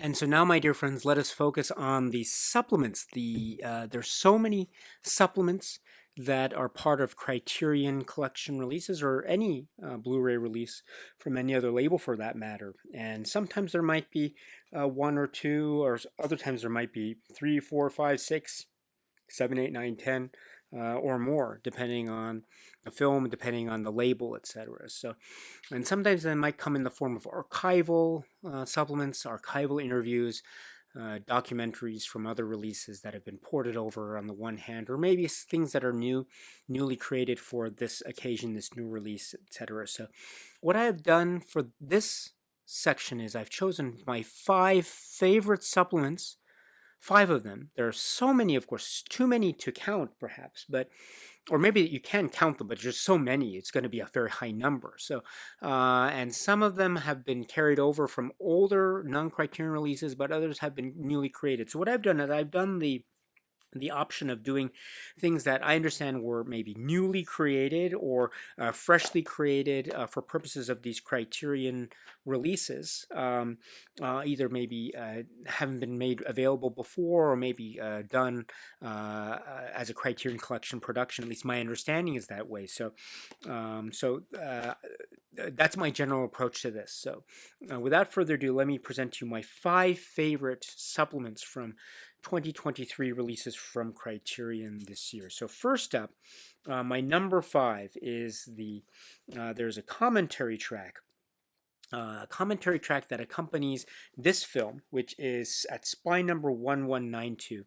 And so now, my dear friends, let us focus on the supplements. There's so many supplements that are part of Criterion collection releases or any Blu-ray release from any other label for that matter. And sometimes there might be one or two, or other times there might be three, four, five, six, 7, 8, 9, 10, or more, depending on the film, depending on the label, etc. So, and sometimes they might come in the form of archival supplements, archival interviews, documentaries from other releases that have been ported over on the one hand, or maybe things that are newly created for this occasion, this new release, etc. So, what I have done for this section is I've chosen my 5 favorite supplements, 5 of them. There are so many, of course, too many to count, perhaps, but or maybe you can count them, but there's so many, it's going to be a very high number. So, and some of them have been carried over from older non-Criterion releases, but others have been newly created. So what I've done is I've done the option of doing things that I understand were maybe newly created or freshly created for purposes of these Criterion releases, either maybe haven't been made available before or maybe done as a Criterion Collection production. At least my understanding is that way. So, that's my general approach to this. So, without further ado, let me present to you my 5 favorite supplements from 2023 releases from Criterion this year. So first up, my number 5 is there's a commentary track. A commentary track that accompanies this film, which is at spy number 1192.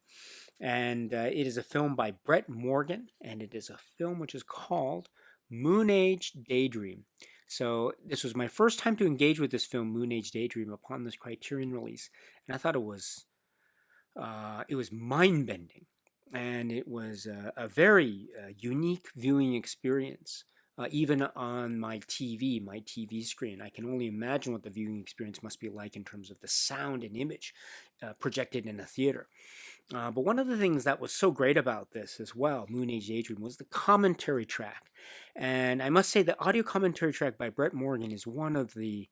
And it is a film by Brett Morgan, and it is a film which is called Moon Age Daydream. So this was my first time to engage with this film, Moon Age Daydream, upon this Criterion release, and I thought it was mind-bending, and it was a very unique viewing experience. Even on my TV screen, I can only imagine what the viewing experience must be like in terms of the sound and image projected in a theater. But one of the things that was so great about this as well, Moon Age Daydream, was the commentary track. And I must say the audio commentary track by Brett Morgan is one of the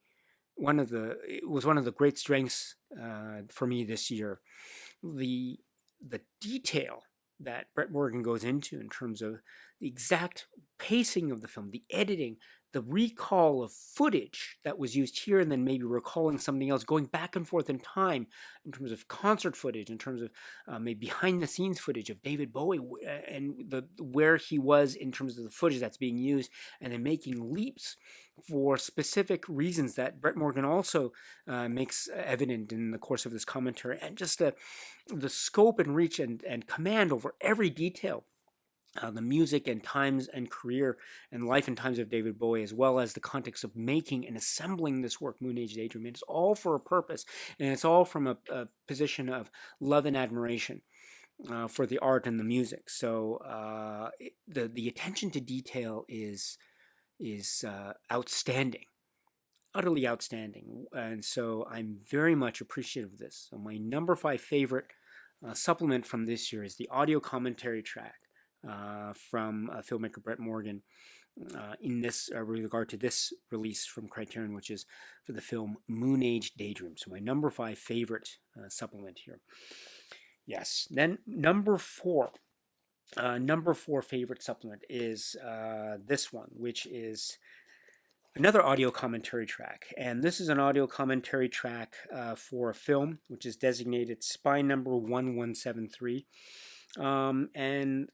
great strengths for me this year. The detail that Brett Morgan goes into in terms of the exact pacing of the film, the editing, the recall of footage that was used here, and then maybe recalling something else, going back and forth in time in terms of concert footage, in terms of maybe behind the scenes footage of David Bowie and where he was in terms of the footage that's being used, and then making leaps for specific reasons that Brett Morgan also makes evident in the course of this commentary, and just the scope and reach and command over every detail. The music and times and career and life and times of David Bowie, as well as the context of making and assembling this work, Moon Age Daydream. It's all for a purpose, and it's all from a position of love and admiration for the art and the music. So the attention to detail is outstanding, utterly outstanding, and so I'm very much appreciative of this. So my number 5 favorite supplement from this year is the audio commentary track from filmmaker Brett Morgan in this with regard to this release from Criterion, which is for the film Moon Age Daydream. So my number 5 favorite supplement here. Yes. Then number 4 favorite supplement is this one, which is another audio commentary track. And this is an audio commentary track for a film which is designated Spy Number 1173. And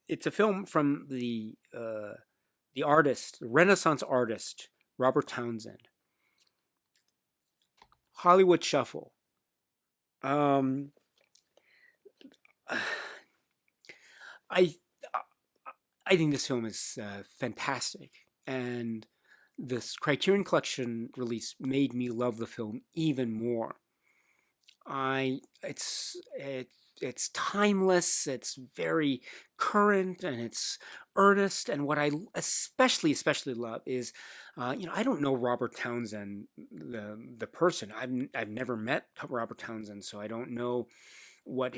it's a film from the artist, the Renaissance artist, Robert Townsend. Hollywood Shuffle. I think this film is fantastic, and this Criterion Collection release made me love the film even more. It's timeless, it's very current, and it's earnest. And what I especially love is, I don't know Robert Townsend, the person. I've never met Robert Townsend, so I don't know what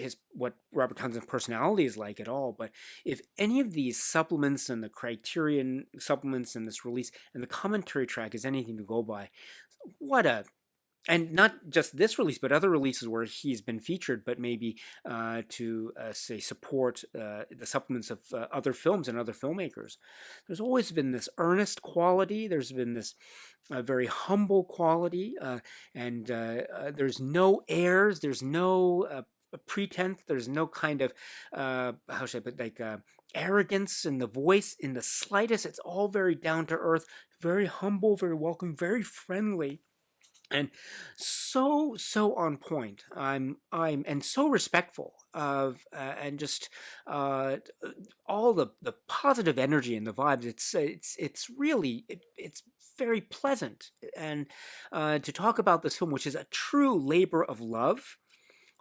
Robert Townsend's personality is like at all. But if any of these supplements and the Criterion supplements and this release and the commentary track is anything to go by, what a and not just this release, but other releases where he's been featured, but maybe to say support the supplements of other films and other filmmakers. There's always been this earnest quality. There's been this very humble quality, and there's no airs. There's no pretense. There's no kind of how should I put, like arrogance in the voice in the slightest. It's all very down to earth, very humble, very welcoming, very friendly, and so on point. I'm and so respectful of and just uh, all the positive energy and the vibes. It's really it's very pleasant, and to talk about this film, which is a true labor of love.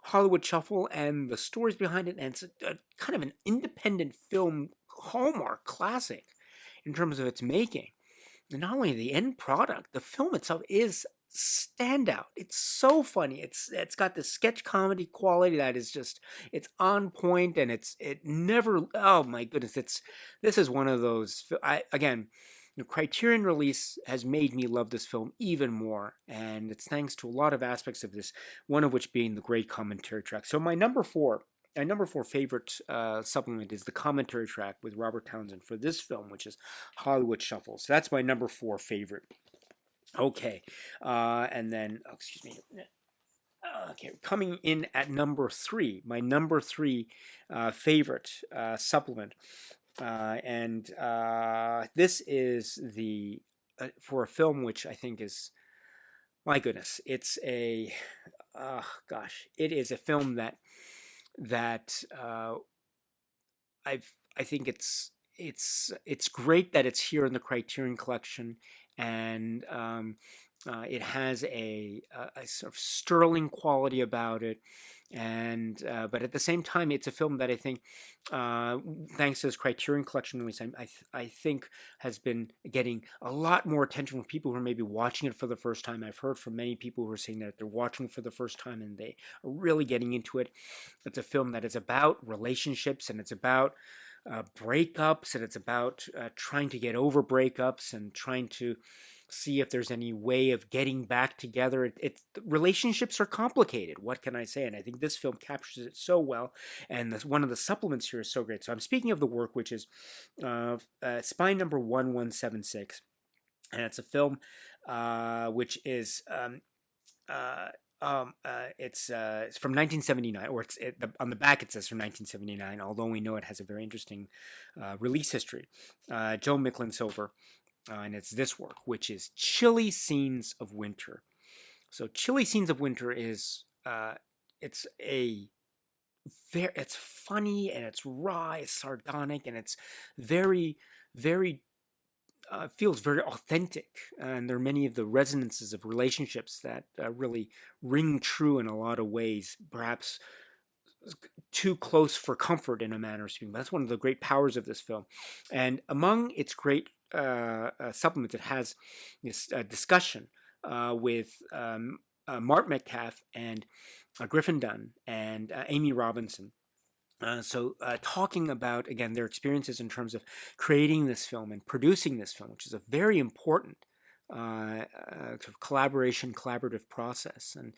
Hollywood Shuffle and the stories behind it, and it's a kind of an independent film hallmark classic in terms of its making. And not only the end product, the film itself is standout. It's so funny. It's got this sketch comedy quality that is just it's on point, and it never. Oh my goodness! This is one of those. I again. The Criterion release has made me love this film even more, and it's thanks to a lot of aspects of this, one of which being the great commentary track. So my number four favorite supplement is the commentary track with Robert Townsend for this film, which is Hollywood Shuffle. So that's my number four favorite. Okay, and then excuse me. Okay, coming in at number three, my number three favorite supplement, and this is the for a film which I think is my goodness, it's a gosh, it is a film that I think it's great that it's here in the Criterion Collection, and it has a sort of sterling quality about it, and but at the same time, it's a film that I think, thanks to this Criterion Collection release, I think has been getting a lot more attention from people who are maybe watching it for the first time. I've heard from many people who are saying that they're watching it for the first time and they are really getting into it. It's a film that is about relationships, and it's about breakups, and it's about trying to get over breakups and trying to see if there's any way of getting back together. Relationships are complicated. What can I say? And I think this film captures it so well. And one of the supplements here is so great. So I'm speaking of the work, which is Spine number 1176, and it's a film which is it's from 1979, or on the back it says from 1979, although we know it has a very interesting release history. Joe Micklin-Silver, and it's this work, which is Chilly Scenes of Winter. So Chilly Scenes of Winter is it's funny, and it's raw, it's sardonic, and it's very very feels very authentic, and there are many of the resonances of relationships that really ring true in a lot of ways, perhaps too close for comfort in a manner of speaking. That's one of the great powers of this film. And among its great supplements, it has this discussion with Mark Metcalf and Griffin Dunn and Amy Robinson. Talking about, again, their experiences in terms of creating this film and producing this film, which is a very important sort of collaborative process, and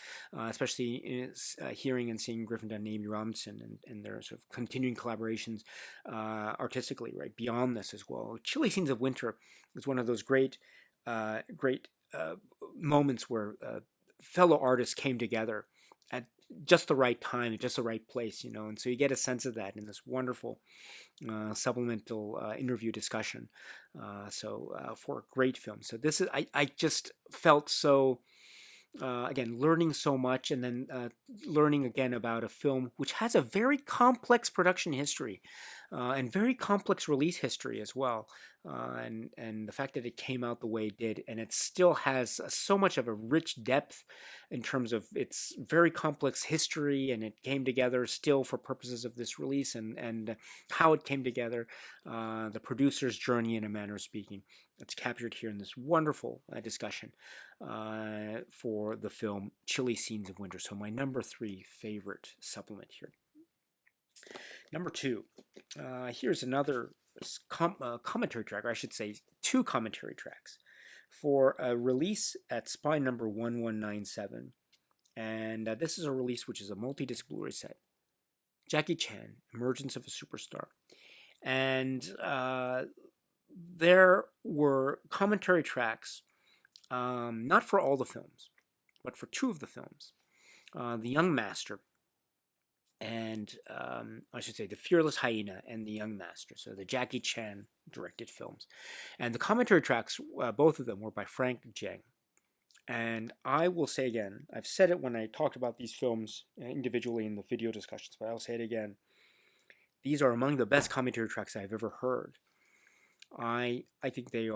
especially hearing and seeing Griffin Dunn and Amy Robinson and their sort of continuing collaborations artistically, right, beyond this as well. Chilly Scenes of Winter is one of those great moments where fellow artists came together at just the right time, at just the right place, and so you get a sense of that in this wonderful supplemental interview discussion. For a great film. So this is, I just felt so, again, learning so much, and then learning again about a film which has a very complex production history and very complex release history as well. And the fact that it came out the way it did, and it still has so much of a rich depth in terms of its very complex history, and it came together still for purposes of this release, and how it came together, the producer's journey in a manner of speaking. It's captured here in this wonderful discussion for the film Chilly Scenes of Winter. So my number three favorite supplement here. Number two, here's another commentary track, or I should say two commentary tracks for a release at spine number 1197. And this is a release which is a multi-disc Blu-ray set. Jackie Chan, Emergence of a Superstar. And there were commentary tracks, not for all the films, but for two of the films. The Young Master, and I should say The Fearless Hyena and The Young Master, so the Jackie Chan directed films. And the commentary tracks, both of them, were by Frank Zheng. And I will say again, I've said it when I talked about these films individually in the video discussions, but I'll say it again. These are among the best commentary tracks I've ever heard. I think they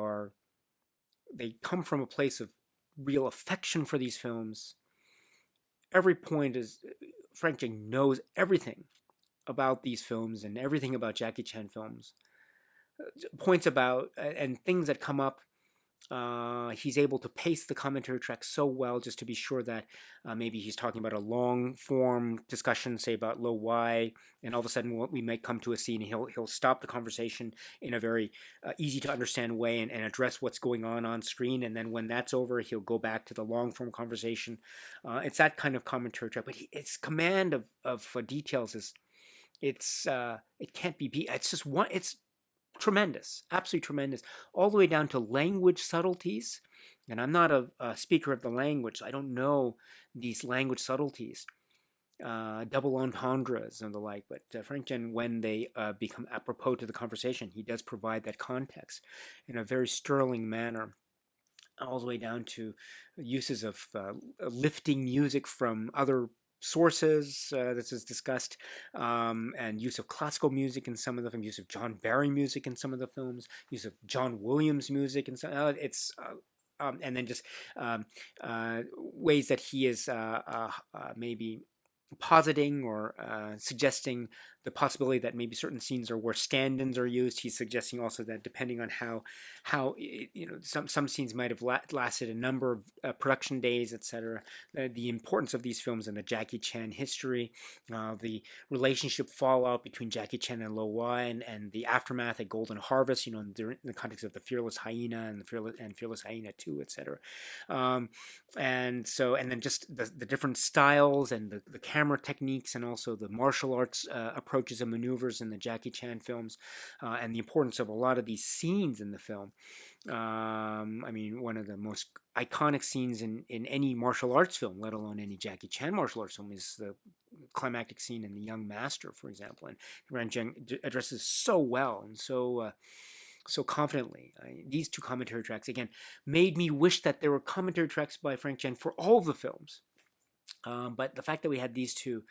come from a place of real affection for these films. Every point is, Frank Zheng knows everything about these films and everything about Jackie Chan films. Points about and things that come up. He's able to pace the commentary track so well just to be sure that maybe he's talking about a long form discussion, say about Lo Wai, and all of a sudden we might come to a scene and he'll stop the conversation in a very easy to understand way and address what's going on screen, and then when that's over he'll go back to the long form conversation. It's that kind of commentary track, but its command of details is it can't be beat. It's just one. It's tremendous, absolutely tremendous, all the way down to language subtleties. And I'm not a speaker of the language, so I don't know these language subtleties, double entendres and the like. But Frank Zheng, when they become apropos to the conversation, he does provide that context in a very sterling manner, all the way down to uses of lifting music from other sources. This is discussed, and use of classical music in some of the films, use of John Barry music in some of the films, use of John Williams music in some. And then just ways that he is maybe positing or suggesting the possibility that maybe certain scenes are where stand-ins are used. He's suggesting also that depending on how some scenes might have lasted a number of production days, etc. The importance of these films in the Jackie Chan history, the relationship fallout between Jackie Chan and Lo Wai, and the aftermath at Golden Harvest. In the context of the Fearless Hyena and Fearless Hyena 2, etc. And then just the different styles and the camera techniques, and also the martial arts approaches and maneuvers in the Jackie Chan films, and the importance of a lot of these scenes in the film. I mean, one of the most iconic scenes in any martial arts film, let alone any Jackie Chan martial arts film, is the climactic scene in The Young Master, for example. And Frank Zheng addresses so well and so confidently. These two commentary tracks, again, made me wish that there were commentary tracks by Frank Zheng for all of the films. But the fact that we had these two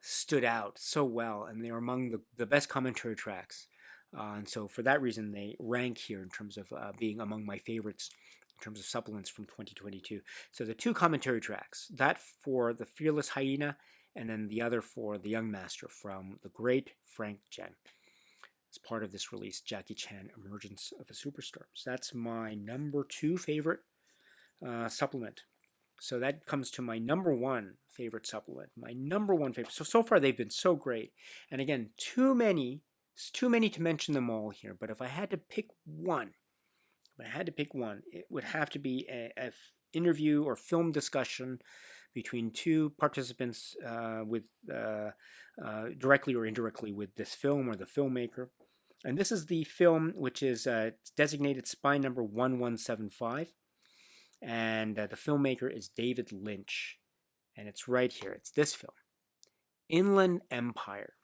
stood out so well, and they are among the best commentary tracks. And so for that reason, they rank here in terms of being among my favorites in terms of supplements from 2022. So the two commentary tracks, that for the Fearless Hyena, and then the other for The Young Master from the great Frank Zheng. As part of this release, Jackie Chan, Emergence of a Superstar. So that's my number 2 favorite supplement. So that comes to my number 1 favorite supplement. My number 1 favorite. So far they've been so great. And again, too many to mention them all here. But if I had to pick one, it would have to be a interview or film discussion between two participants with directly or indirectly with this film or the filmmaker. And this is the film which is designated spine number 1175. And the filmmaker is David Lynch. And it's right here. It's this film, Inland Empire.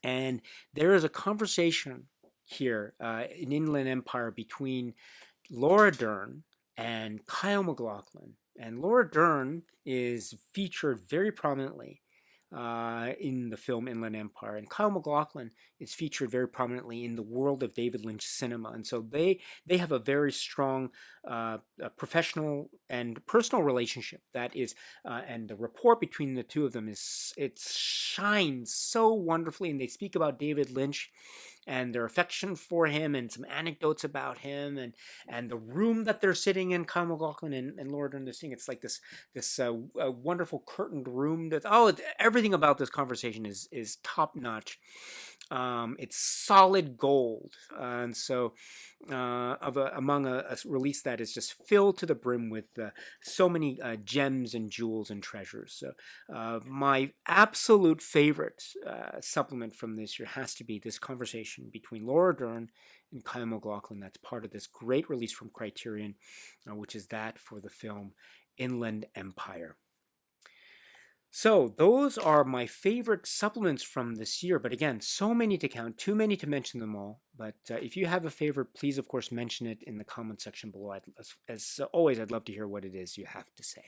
And there is a conversation here in Inland Empire between Laura Dern and Kyle MacLachlan. And Laura Dern is featured very prominently in the film Inland Empire, and Kyle MacLachlan is featured very prominently in the world of David Lynch cinema. And so they have a very strong professional and personal relationship that is, and the rapport between the two of them it shines so wonderfully. And they speak about David Lynch and their affection for him, and some anecdotes about him, and the room that they're sitting in, Kyle MacLachlan and Laura Dern, thing. It's like this wonderful curtained room. Everything about this conversation is top notch. It's solid gold, and so among a release that is just filled to the brim with so many gems and jewels and treasures. So my absolute favorite supplement from this year has to be this conversation between Laura Dern and Kyle MacLachlan. That's part of this great release from Criterion, which is that for the film Inland Empire. So those are my favorite supplements from this year. But again, so many to count, too many to mention them all. But if you have a favorite, please, of course, mention it in the comment section below. As always, I'd love to hear what it is you have to say.